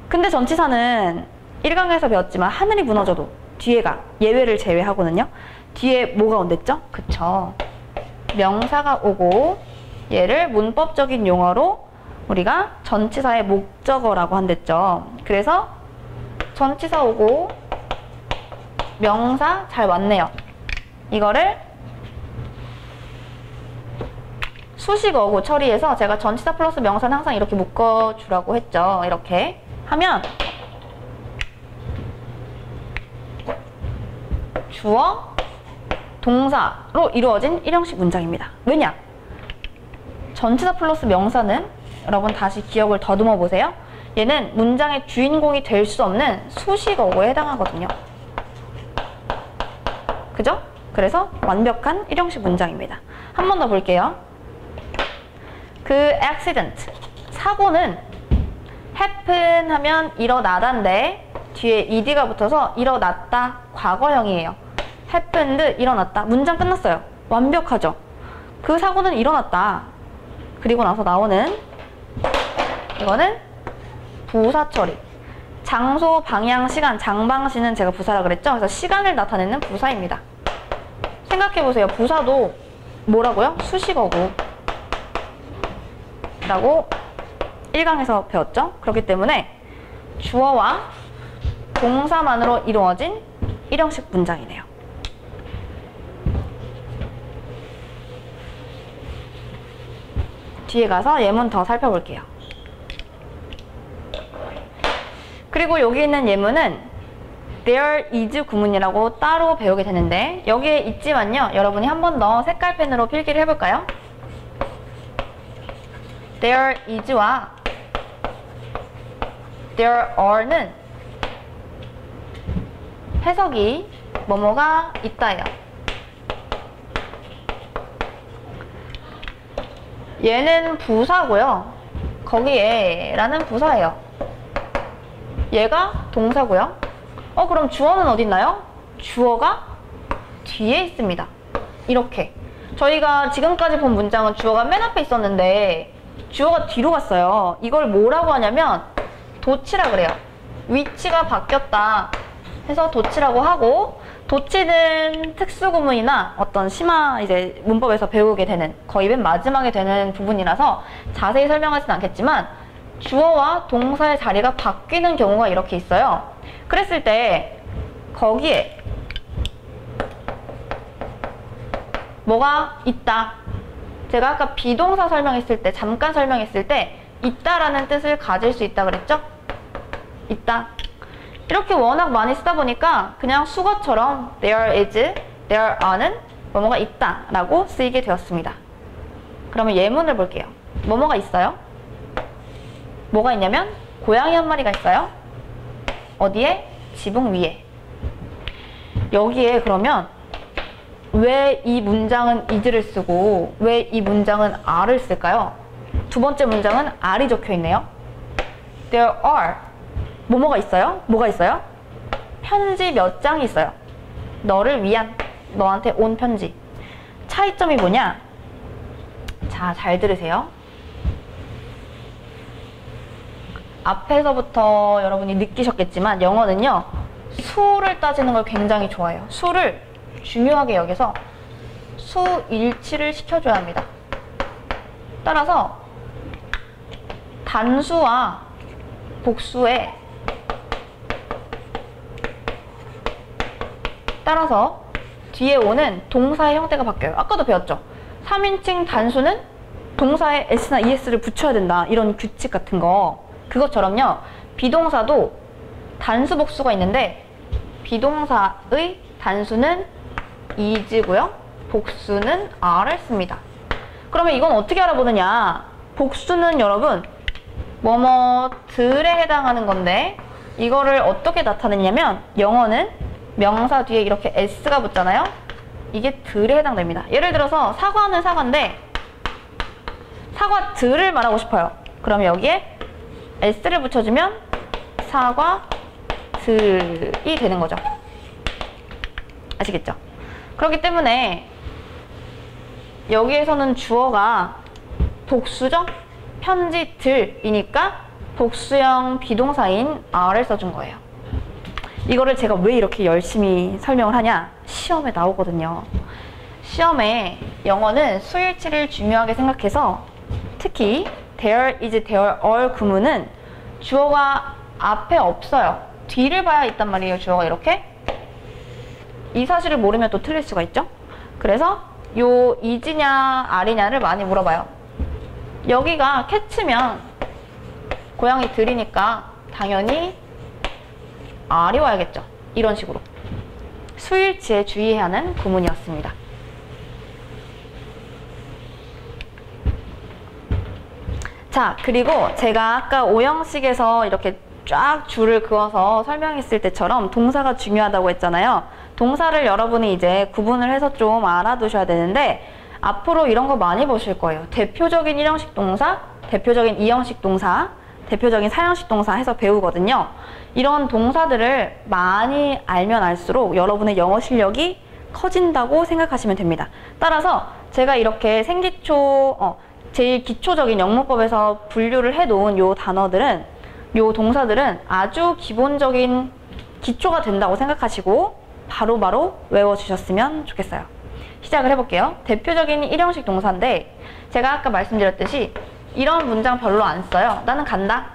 근데 전치사는 1강에서 배웠지만 하늘이 무너져도 뒤에가 예외를 제외하거든요. 뒤에 뭐가 온댔죠? 그쵸. 명사가 오고 얘를 문법적인 용어로 우리가 전치사의 목적어라고 한댔죠. 그래서 전치사 오고 명사 잘 왔네요. 이거를 수식어고 처리해서 제가 전치사 플러스 명사는 항상 이렇게 묶어주라고 했죠. 이렇게 하면 주어, 동사로 이루어진 1형식 문장입니다. 왜냐? 전치사 플러스 명사는 여러분 다시 기억을 더듬어 보세요. 얘는 문장의 주인공이 될 수 없는 수식어구에 해당하거든요. 그죠? 그래서 완벽한 1형식 문장입니다. 한 번 더 볼게요. 그 accident, 사고는 happen 하면 일어나다인데 뒤에 ed가 붙어서 일어났다, 과거형이에요. happened, 일어났다. 문장 끝났어요. 완벽하죠? 그 사고는 일어났다. 그리고 나서 나오는 이거는 부사 처리. 장소, 방향, 시간, 장방시는 제가 부사라 그랬죠? 그래서 시간을 나타내는 부사입니다. 생각해보세요. 부사도 뭐라고요? 수식어고 라고 1강에서 배웠죠? 그렇기 때문에 주어와 동사만으로 이루어진 1형식 문장이네요. 뒤에 가서 예문 더 살펴볼게요. 그리고 여기 있는 예문은 there is 구문이라고 따로 배우게 되는데 여기에 있지만요. 여러분이 한 번 더 색깔펜으로 필기를 해볼까요? there is와 there are는 해석이 뭐뭐가 있다예요. 얘는 부사고요. 거기에 라는 부사예요. 얘가 동사고요. 그럼 주어는 어디 있나요? 주어가 뒤에 있습니다. 이렇게. 저희가 지금까지 본 문장은 주어가 맨 앞에 있었는데 주어가 뒤로 갔어요. 이걸 뭐라고 하냐면 도치라 그래요. 위치가 바뀌었다 해서 도치라고 하고, 도치는 특수구문이나 어떤 심화 이제 문법에서 배우게 되는 거의 맨 마지막에 되는 부분이라서 자세히 설명하지는 않겠지만 주어와 동사의 자리가 바뀌는 경우가 이렇게 있어요. 그랬을 때 거기에 뭐가 있다. 제가 아까 비동사 설명했을 때, 잠깐 설명했을 때 있다라는 뜻을 가질 수 있다 그랬죠? 있다. 이렇게 워낙 많이 쓰다 보니까 그냥 수거처럼 there is, there are는 뭐뭐가 있다 라고 쓰이게 되었습니다. 그러면 예문을 볼게요. 뭐뭐가 있어요? 뭐가 있냐면 고양이 한 마리가 있어요. 어디에? 지붕 위에. 여기에 그러면 왜 이 문장은 is를 쓰고 왜 이 문장은 are를 쓸까요? 두 번째 문장은 are이 적혀 있네요. There are 뭐뭐가 있어요? 뭐가 있어요? 편지 몇 장이 있어요. 너를 위한, 너한테 온 편지. 차이점이 뭐냐? 자, 잘 들으세요. 앞에서부터 여러분이 느끼셨겠지만 영어는요, 수를 따지는 걸 굉장히 좋아해요. 수를 중요하게 여겨서 수일치를 시켜줘야 합니다. 따라서 단수와 복수에 따라서 뒤에 오는 동사의 형태가 바뀌어요. 아까도 배웠죠? 3인칭 단수는 동사에 s나 es를 붙여야 된다. 이런 규칙 같은 거. 그것처럼요. 비동사도 단수 복수가 있는데 비동사의 단수는 is고요. 복수는 are를 씁니다. 그러면 이건 어떻게 알아보느냐? 복수는 여러분 뭐뭐들에 해당하는 건데 이거를 어떻게 나타내냐면 영어는 명사 뒤에 이렇게 s가 붙잖아요. 이게 들에 해당됩니다. 예를 들어서 사과는 사과인데 사과들을 말하고 싶어요. 그럼 여기에 s를 붙여주면 사과들이 되는 거죠. 아시겠죠? 그렇기 때문에 여기에서는 주어가 복수죠? 편지들이니까 복수형 비동사인 are를 써준 거예요. 이거를 제가 왜 이렇게 열심히 설명을 하냐? 시험에 나오거든요. 시험에 영어는 수일치를 중요하게 생각해서 특히 there is, there are 구문은 주어가 앞에 없어요. 뒤를 봐야 있단 말이에요. 주어가 이렇게. 이 사실을 모르면 또 틀릴 수가 있죠. 그래서 요 is냐 are냐를 많이 물어봐요. 여기가 cat면 고양이 들이니까 당연히 are이 와야겠죠. 이런 식으로 수일치에 주의해야 하는 구문이었습니다. 자, 그리고 제가 아까 오형식에서 이렇게 쫙 줄을 그어서 설명했을 때처럼 동사가 중요하다고 했잖아요. 동사를 여러분이 이제 구분을 해서 좀 알아두셔야 되는데 앞으로 이런 거 많이 보실 거예요. 대표적인 1형식 동사, 대표적인 2형식 동사, 대표적인 4형식 동사 해서 배우거든요. 이런 동사들을 많이 알면 알수록 여러분의 영어 실력이 커진다고 생각하시면 됩니다. 따라서 제가 이렇게 생기초, 제일 기초적인 영문법에서 분류를 해놓은 요 단어들은, 요 동사들은 아주 기본적인 기초가 된다고 생각하시고 바로바로 외워주셨으면 좋겠어요. 시작을 해볼게요. 대표적인 1형식 동사인데 제가 아까 말씀드렸듯이 이런 문장 별로 안 써요. 나는 간다.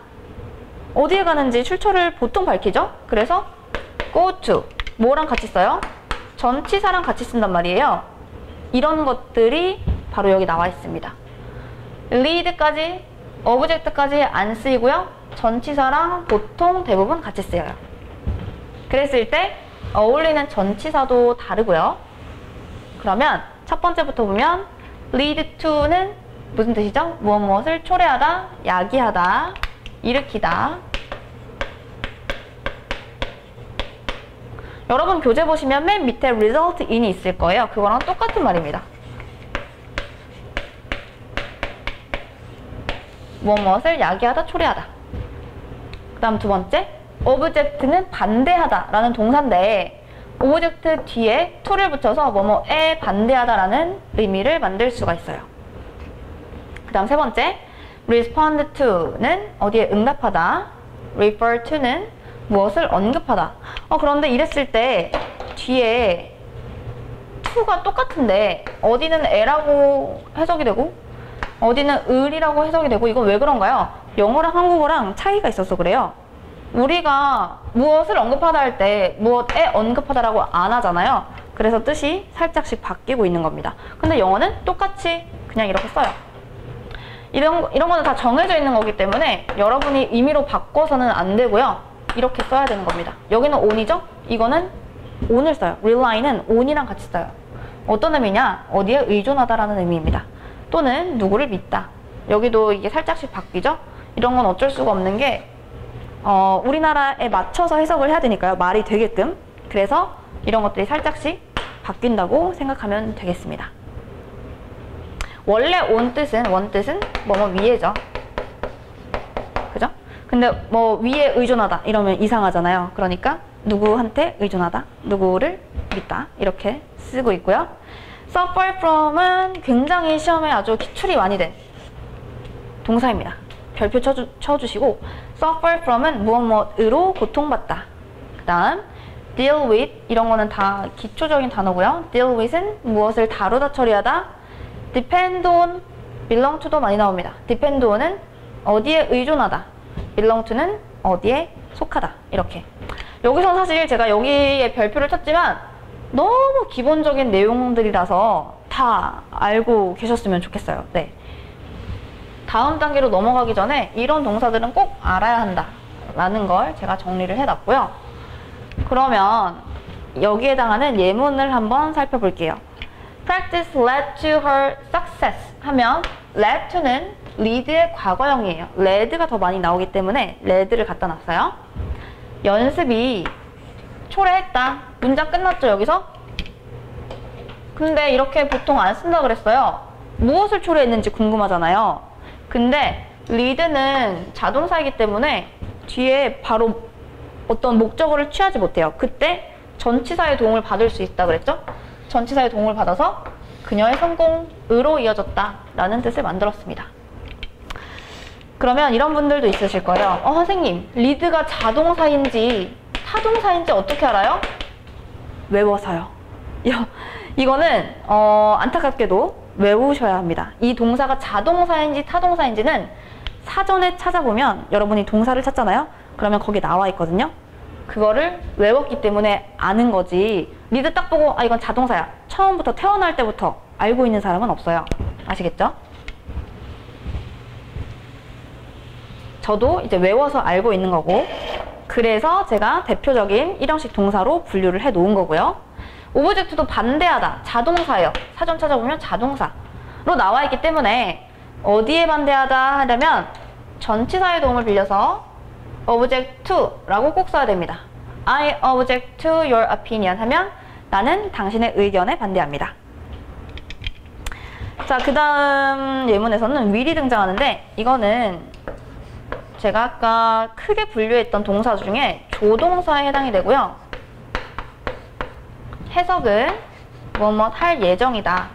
어디에 가는지 출처를 보통 밝히죠? 그래서 go to 뭐랑 같이 써요? 전치사랑 같이 쓴단 말이에요. 이런 것들이 바로 여기 나와 있습니다. lead까지, object까지 안 쓰이고요. 전치사랑 보통 대부분 같이 쓰여요. 그랬을 때 어울리는 전치사도 다르고요. 그러면 첫 번째부터 보면 lead to는 무슨 뜻이죠? 무엇 무엇을 초래하다, 야기하다, 일으키다. 여러분 교재 보시면 맨 밑에 result in이 있을 거예요. 그거랑 똑같은 말입니다. 무엇 무엇을 야기하다, 초래하다. 그 다음 두 번째, object는 반대하다 라는 동사인데 object 뒤에 to를 붙여서 뭐뭐에 반대하다 라는 의미를 만들 수가 있어요. 그 다음 세 번째, respond to는 어디에 응답하다, refer to는 무엇을 언급하다. 그런데 이랬을 때 뒤에 to가 똑같은데 어디는 에라고 해석이 되고 어디는 을이라고 해석이 되고 이건 왜 그런가요? 영어랑 한국어랑 차이가 있어서 그래요. 우리가 무엇을 언급하다 할 때 무엇에 언급하다라고 안 하잖아요. 그래서 뜻이 살짝씩 바뀌고 있는 겁니다. 근데 영어는 똑같이 그냥 이렇게 써요. 이런 거는 다 정해져 있는 거기 때문에 여러분이 의미로 바꿔서는 안 되고요. 이렇게 써야 되는 겁니다. 여기는 on이죠? 이거는 on을 써요. rely는 on이랑 같이 써요. 어떤 의미냐? 어디에 의존하다라는 의미입니다. 또는 누구를 믿다. 여기도 이게 살짝씩 바뀌죠? 이런 건 어쩔 수가 없는 게 우리나라에 맞춰서 해석을 해야 되니까요. 말이 되게끔. 그래서 이런 것들이 살짝씩 바뀐다고 생각하면 되겠습니다. 원래 원 뜻은 뭐뭐 위에죠. 그죠? 근데 뭐 위에 의존하다 이러면 이상하잖아요. 그러니까 누구한테 의존하다, 누구를 믿다 이렇게 쓰고 있고요. suffer from은 굉장히 시험에 아주 기출이 많이 된 동사입니다. 별표 쳐주시고 suffer from은 무엇 무엇으로 고통받다. 그 다음 deal with 이런 거는 다 기초적인 단어고요. deal with은 무엇을 다루다 처리하다. depend on, belong to도 많이 나옵니다. depend on은 어디에 의존하다. belong to는 어디에 속하다. 이렇게. 여기서 사실 제가 여기에 별표를 쳤지만 너무 기본적인 내용들이라서 다 알고 계셨으면 좋겠어요. 네. 다음 단계로 넘어가기 전에 이런 동사들은 꼭 알아야 한다 라는 걸 제가 정리를 해놨고요. 그러면 여기에 해당하는 예문을 한번 살펴볼게요. Practice led to her success 하면 led to는 lead의 과거형이에요. led가 더 많이 나오기 때문에 led를 갖다 놨어요. 연습이 초래했다. 문장 끝났죠, 여기서? 근데 이렇게 보통 안 쓴다 그랬어요. 무엇을 초래했는지 궁금하잖아요. 근데 lead는 자동사이기 때문에 뒤에 바로 어떤 목적어를 취하지 못해요. 그때 전치사의 도움을 받을 수 있다 그랬죠? 전치사의 도움을 받아서 그녀의 성공으로 이어졌다 라는 뜻을 만들었습니다. 그러면 이런 분들도 있으실 거예요. 선생님, lead가 자동사인지 타동사인지 어떻게 알아요? 외워서요. 이거는 안타깝게도 외우셔야 합니다. 이 동사가 자동사인지 타동사인지는 사전에 찾아보면 여러분이 동사를 찾잖아요. 그러면 거기 나와 있거든요. 그거를 외웠기 때문에 아는 거지. 리드 딱 보고 이건 자동사야. 처음부터 태어날 때부터 알고 있는 사람은 없어요. 아시겠죠? 저도 이제 외워서 알고 있는 거고, 그래서 제가 대표적인 일형식 동사로 분류를 해 놓은 거고요. 오브젝트도 반대하다, 자동사예요. 사전 찾아보면 자동사로 나와 있기 때문에 어디에 반대하다 하려면 전치사의 도움을 빌려서 object to라고 꼭 써야 됩니다. I object to your opinion 하면 나는 당신의 의견에 반대합니다. 자, 그 다음 예문에서는 will이 등장하는데 이거는 제가 아까 크게 분류했던 동사 중에 조동사에 해당이 되고요. 해석은 뭐뭐 할 예정이다.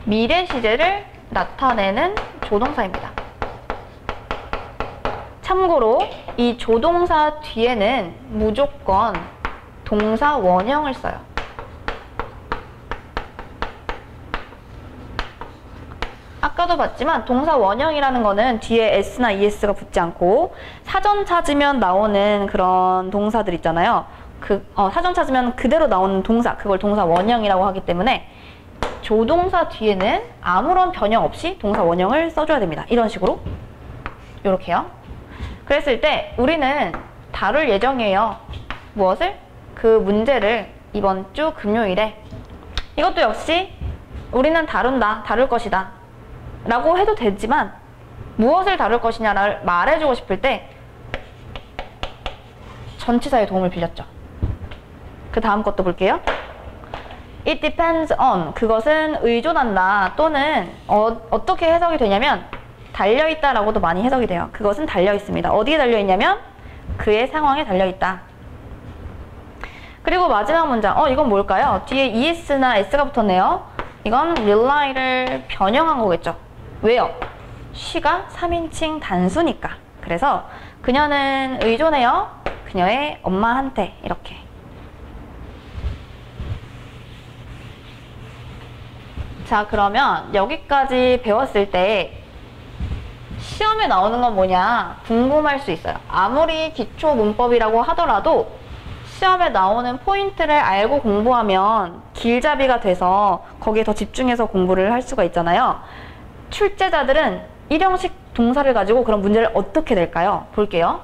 미래 시제를 나타내는 조동사입니다. 참고로 이 조동사 뒤에는 무조건 동사 원형을 써요. 아까도 봤지만 동사 원형이라는 거는 뒤에 s나 es가 붙지 않고 사전 찾으면 나오는 그런 동사들 있잖아요. 사전 찾으면 그대로 나오는 동사, 그걸 동사 원형이라고 하기 때문에 조동사 뒤에는 아무런 변형 없이 동사 원형을 써줘야 됩니다. 이런 식으로. 요렇게요. 그랬을 때 우리는 다룰 예정이에요. 무엇을? 그 문제를 이번 주 금요일에. 이것도 역시 우리는 다룬다, 다룰 것이다 라고 해도 되지만 무엇을 다룰 것이냐를 말해주고 싶을 때 전치사의 도움을 빌렸죠. 그 다음 것도 볼게요. It depends on, 그것은 의존한다 또는 어떻게 해석이 되냐면 달려있다 라고도 많이 해석이 돼요. 그것은 달려있습니다. 어디에 달려있냐면 그의 상황에 달려있다. 그리고 마지막 문장, 이건 뭘까요? 뒤에 es나 s가 붙었네요. 이건 really를 변형한 거겠죠. 왜요? she가 3인칭 단수니까. 그래서 그녀는 의존해요. 그녀의 엄마한테. 이렇게. 자, 그러면 여기까지 배웠을 때 시험에 나오는 건 뭐냐 궁금할 수 있어요. 아무리 기초 문법이라고 하더라도 시험에 나오는 포인트를 알고 공부하면 길잡이가 돼서 거기에 더 집중해서 공부를 할 수가 있잖아요. 출제자들은 일형식 동사를 가지고 그런 문제를 어떻게 낼까요? 볼게요.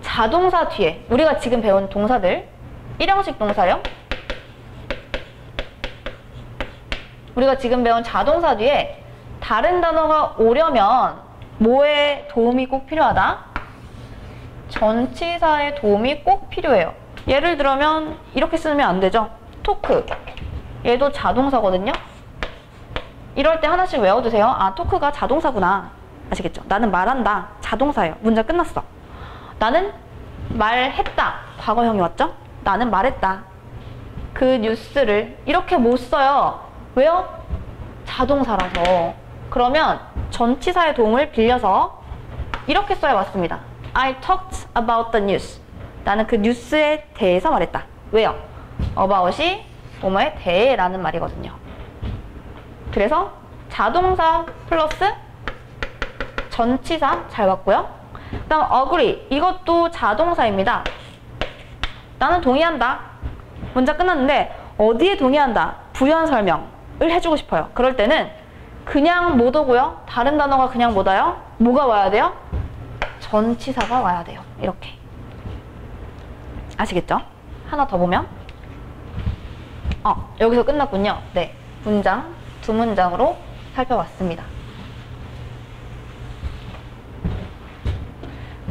자동사 뒤에 우리가 지금 배운 동사들 일형식 동사요. 우리가 지금 배운 자동사 뒤에 다른 단어가 오려면 뭐에 도움이 꼭 필요하다? 전치사의 도움이 꼭 필요해요. 예를 들면 이렇게 쓰면 안 되죠. 토크. 얘도 자동사거든요. 이럴 때 하나씩 외워두세요. 아, 토크가 자동사구나. 아시겠죠? 나는 말한다. 자동사예요. 문장 끝났어. 나는 말했다. 과거형이 왔죠? 나는 말했다. 그 뉴스를 이렇게 못 써요. 왜요? 자동사라서. 그러면 전치사의 도움을 빌려서 이렇게 써야 맞습니다. I talked about the news. 나는 그 뉴스에 대해서 말했다. 왜요? about이 뭐뭐에 대해 라는 말이거든요. 그래서 자동사 플러스 전치사 잘 봤고요. 그 다음 agree. 이것도 자동사입니다. 나는 동의한다. 문장 끝났는데 어디에 동의한다? 부연 설명을 해주고 싶어요. 그럴 때는 그냥 못 오고요. 다른 단어가 그냥 못 와요. 뭐가 와야 돼요? 전치사가 와야 돼요. 이렇게. 아시겠죠? 하나 더 보면 여기서 끝났군요. 네, 문장 두 문장으로 살펴봤습니다.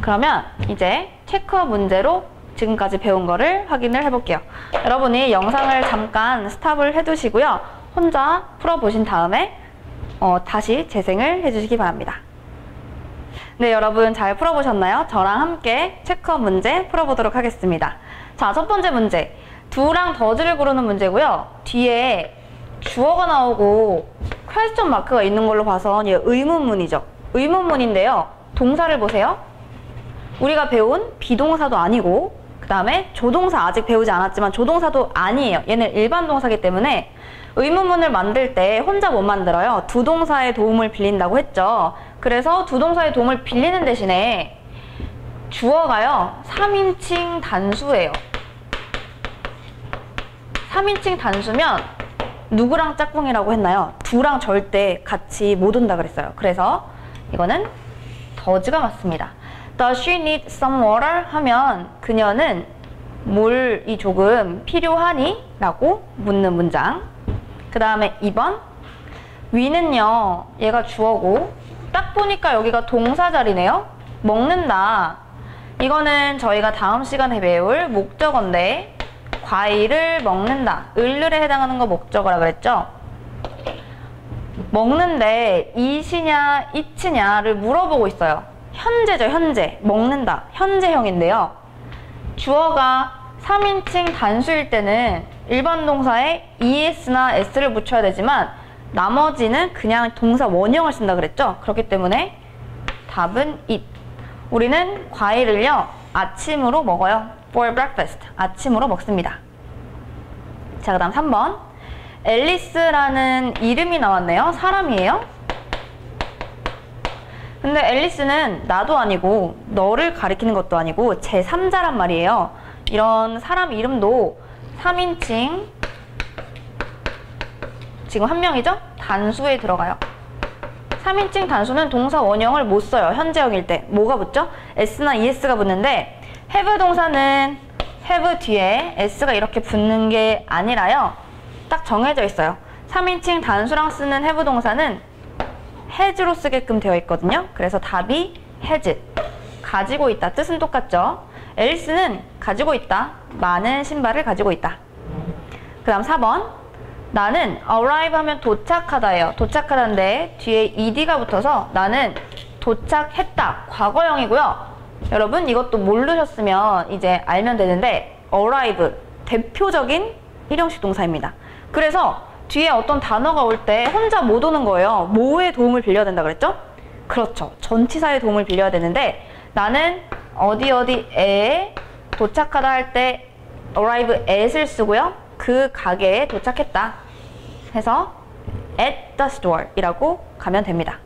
그러면 이제 체크어 문제로 지금까지 배운 거를 확인을 해볼게요. 여러분이 영상을 잠깐 스탑을 해두시고요. 혼자 풀어보신 다음에 다시 재생을 해주시기 바랍니다. 네, 여러분 잘 풀어보셨나요? 저랑 함께 체크어 문제 풀어보도록 하겠습니다. 자, 첫 번째 문제. 두랑 더즈를 고르는 문제고요. 뒤에 주어가 나오고 퀘스천 마크가 있는 걸로 봐서 얘 의문문이죠. 의문문인데요. 동사를 보세요. 우리가 배운 비동사도 아니고 그 다음에 조동사 아직 배우지 않았지만 조동사도 아니에요. 얘는 일반 동사이기 때문에 의문문을 만들 때 혼자 못 만들어요. 두 동사의 도움을 빌린다고 했죠. 그래서 두 동사의 도움을 빌리는 대신에 주어가요 3인칭 단수예요. 3인칭 단수면 누구랑 짝꿍이라고 했나요? 두랑 절대 같이 못 온다 그랬어요. 그래서 이거는 더즈가 맞습니다. Does she need some water? 하면 그녀는 물이 조금 필요하니? 라고 묻는 문장. 그 다음에 2번 위는요 얘가 주어고 딱 보니까 여기가 동사 자리네요. 먹는다. 이거는 저희가 다음 시간에 배울 목적어인데 과일을 먹는다. 을을에 해당하는 거 목적어라 그랬죠? 먹는데 이시냐 이치냐를 물어보고 있어요. 현재죠. 현재. 먹는다. 현재형인데요. 주어가 3인칭 단수일 때는 일반 동사에 es나 s를 붙여야 되지만 나머지는 그냥 동사 원형을 쓴다 그랬죠? 그렇기 때문에 답은 it. 우리는 과일을요 아침으로 먹어요. for breakfast. 아침으로 먹습니다. 자, 그 다음 3번. 앨리스라는 이름이 나왔네요. 사람이에요. 근데 앨리스는 나도 아니고 너를 가리키는 것도 아니고 제3자란 말이에요. 이런 사람 이름도 3인칭 지금 한 명이죠? 단수에 들어가요. 3인칭 단수는 동사 원형을 못 써요. 현재형일 때. 뭐가 붙죠? s나 es가 붙는데 have 동사는 have 뒤에 s가 이렇게 붙는 게 아니라요. 딱 정해져 있어요. 3인칭 단수랑 쓰는 have 동사는 has로 쓰게끔 되어 있거든요. 그래서 답이 has. 가지고 있다. 뜻은 똑같죠? 앨리스는 가지고 있다. 많은 신발을 가지고 있다. 그 다음 4번. 나는 arrive 하면 도착하다예요. 도착하다인데 뒤에 ed가 붙어서 나는 도착했다. 과거형이고요. 여러분 이것도 모르셨으면 이제 알면 되는데 arrive 대표적인 일형식 동사입니다. 그래서 뒤에 어떤 단어가 올 때 혼자 못 오는 거예요. 뭐의 도움을 빌려야 된다 그랬죠? 그렇죠. 전치사의 도움을 빌려야 되는데 나는 어디에 도착하다 할 때 arrive at을 쓰고요. 그 가게에 도착했다 해서 at the store 이라고 가면 됩니다.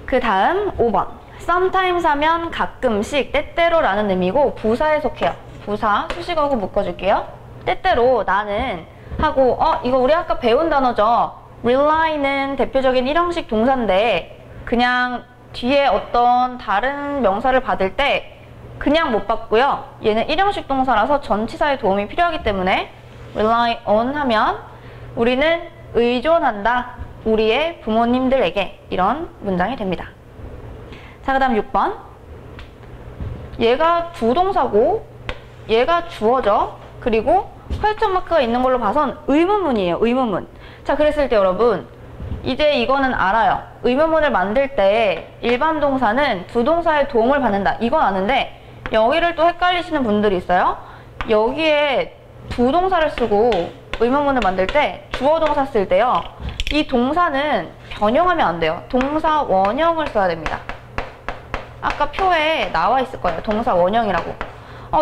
그 다음 5번. sometimes 하면 가끔씩, 때때로 라는 의미고 부사에 속해요. 부사 수식어고 묶어줄게요. 때때로 나는 하고 이거 우리 아까 배운 단어죠. rely는 대표적인 일형식 동사인데 그냥 뒤에 어떤 다른 명사를 받을 때 그냥 못 받고요. 얘는 일형식 동사라서 전치사의 도움이 필요하기 때문에 rely on 하면 우리는 의존한다. 우리의 부모님들에게 이런 문장이 됩니다. 자, 그 다음 6번. 얘가 주동사고 얘가 주어죠. 그리고 퀘스천 마크가 있는 걸로 봐선 의문문이에요. 의문문. 자, 그랬을 때 여러분 이제 이거는 알아요. 의문문을 만들 때 일반 동사는 두 동사의 도움을 받는다. 이건 아는데 여기를 또 헷갈리시는 분들이 있어요. 여기에 두 동사를 쓰고 의문문을 만들 때 주어 동사 쓸 때요. 이 동사는 변형하면 안 돼요. 동사 원형을 써야 됩니다. 아까 표에 나와 있을 거예요. 동사 원형이라고.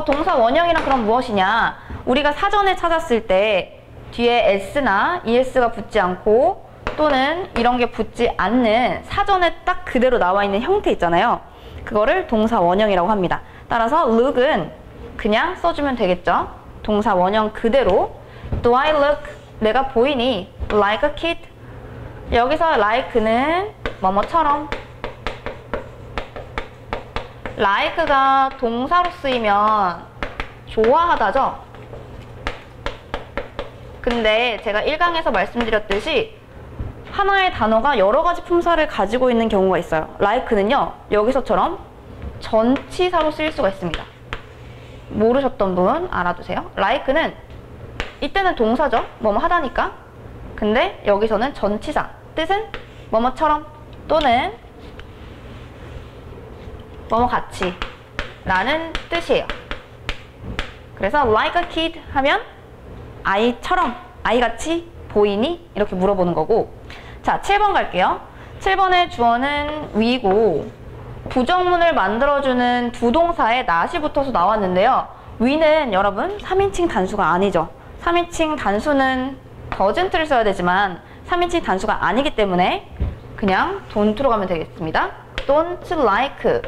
동사 원형이란 그럼 무엇이냐? 우리가 사전에 찾았을 때 뒤에 s나 es가 붙지 않고 또는 이런 게 붙지 않는 사전에 딱 그대로 나와 있는 형태 있잖아요. 그거를 동사 원형이라고 합니다. 따라서 look은 그냥 써주면 되겠죠. 동사 원형 그대로. Do I look? 내가 보이니? Like a kid? 여기서 like는 뭐뭐처럼. like가 동사로 쓰이면 좋아하다죠. 근데 제가 1강에서 말씀드렸듯이 하나의 단어가 여러 가지 품사를 가지고 있는 경우가 있어요. like는요, 여기서처럼 전치사로 쓰일 수가 있습니다. 모르셨던 분 알아두세요. like는 이때는 동사죠. 뭐뭐 하다니까. 근데 여기서는 전치사. 뜻은 뭐뭐처럼 또는 뭐뭐 같이 라는 뜻이에요. 그래서 like a kid 하면 아이처럼, 아이같이 보이니? 이렇게 물어보는 거고. 자, 7번 갈게요. 7번의 주어는 we고 부정문을 만들어주는 두 동사에 not이 붙어서 나왔는데요. we는 여러분 3인칭 단수가 아니죠. 3인칭 단수는 doesn't를 써야 되지만 3인칭 단수가 아니기 때문에 그냥 don't로 가면 되겠습니다. don't like.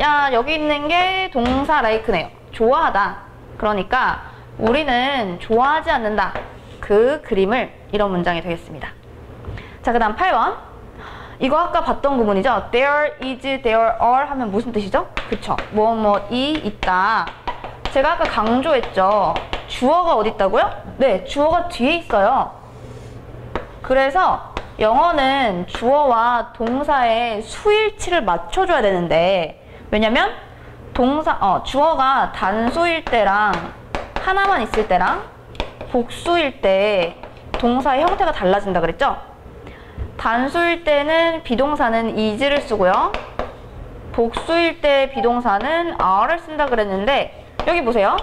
야, 여기 있는 게 동사 like네요. 좋아하다. 그러니까 우리는 좋아하지 않는다. 그 그림을 이런 문장이 되겠습니다. 자, 그 다음 8번. 이거 아까 봤던 구문이죠. There is, there are 하면 무슨 뜻이죠? 그쵸. 뭐뭐이 있다. 제가 아까 강조했죠. 주어가 어디 있다고요? 네, 주어가 뒤에 있어요. 그래서 영어는 주어와 동사의 수일치를 맞춰줘야 되는데, 왜냐면 주어가 단수일 때랑 하나만 있을 때랑 복수일 때 동사의 형태가 달라진다 그랬죠? 단수일 때는 비동사는 is를 쓰고요. 복수일 때 비동사는 are를 쓴다 그랬는데 여기 보세요.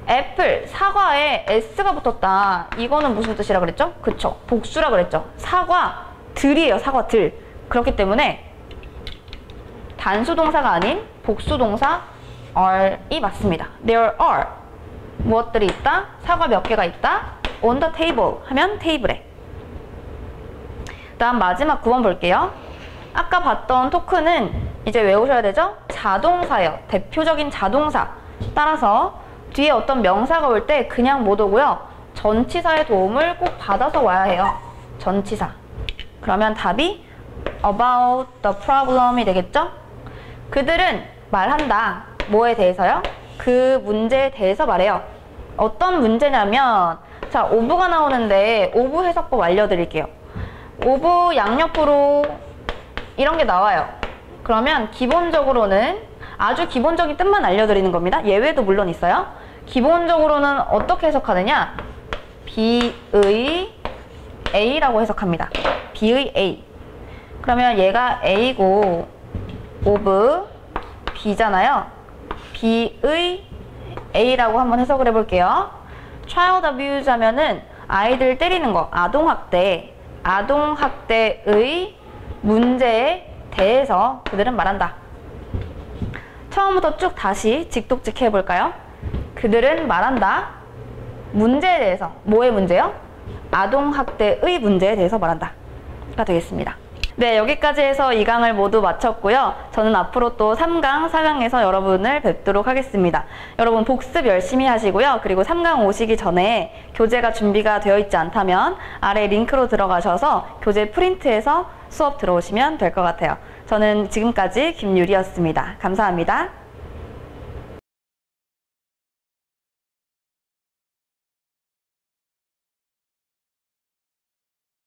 애플, 사과에 s가 붙었다. 이거는 무슨 뜻이라 그랬죠? 그쵸. 복수라 그랬죠. 사과들이에요. 사과들. 그렇기 때문에 단수 동사가 아닌 복수 동사 are이 맞습니다. There are. 무엇들이 있다? 사과 몇 개가 있다? On the table 하면 테이블에. 다음 마지막 9번 볼게요. 아까 봤던 토크는 이제 외우셔야 되죠? 자동사예요. 대표적인 자동사. 따라서 뒤에 어떤 명사가 올 때 그냥 못 오고요. 전치사의 도움을 꼭 받아서 와야 해요. 전치사. 그러면 답이 about the problem이 되겠죠? 그들은 말한다. 뭐에 대해서요? 그 문제에 대해서 말해요. 어떤 문제냐면, 자, of가 나오는데 of 해석법 알려드릴게요. of 양옆으로 이런 게 나와요. 그러면 기본적으로는 아주 기본적인 뜻만 알려드리는 겁니다. 예외도 물론 있어요. 기본적으로는 어떻게 해석하느냐? B의 A라고 해석합니다. B의 A. 그러면 얘가 A고 of B잖아요. B의 A라고 한번 해석을 해볼게요. child abuse 하면은 아이들 때리는 거, 아동학대. 아동학대의 문제에 대해서 그들은 말한다. 처음부터 쭉 다시 직독직 해볼까요? 그들은 말한다. 문제에 대해서. 뭐의 문제요? 아동학대의 문제에 대해서 말한다. 가 되겠습니다. 네, 여기까지 해서 2강을 모두 마쳤고요. 저는 앞으로 또 3강, 4강에서 여러분을 뵙도록 하겠습니다. 여러분 복습 열심히 하시고요. 그리고 3강 오시기 전에 교재가 준비가 되어 있지 않다면 아래 링크로 들어가셔서 교재 프린트해서 수업 들어오시면 될 것 같아요. 저는 지금까지 김유리였습니다. 감사합니다.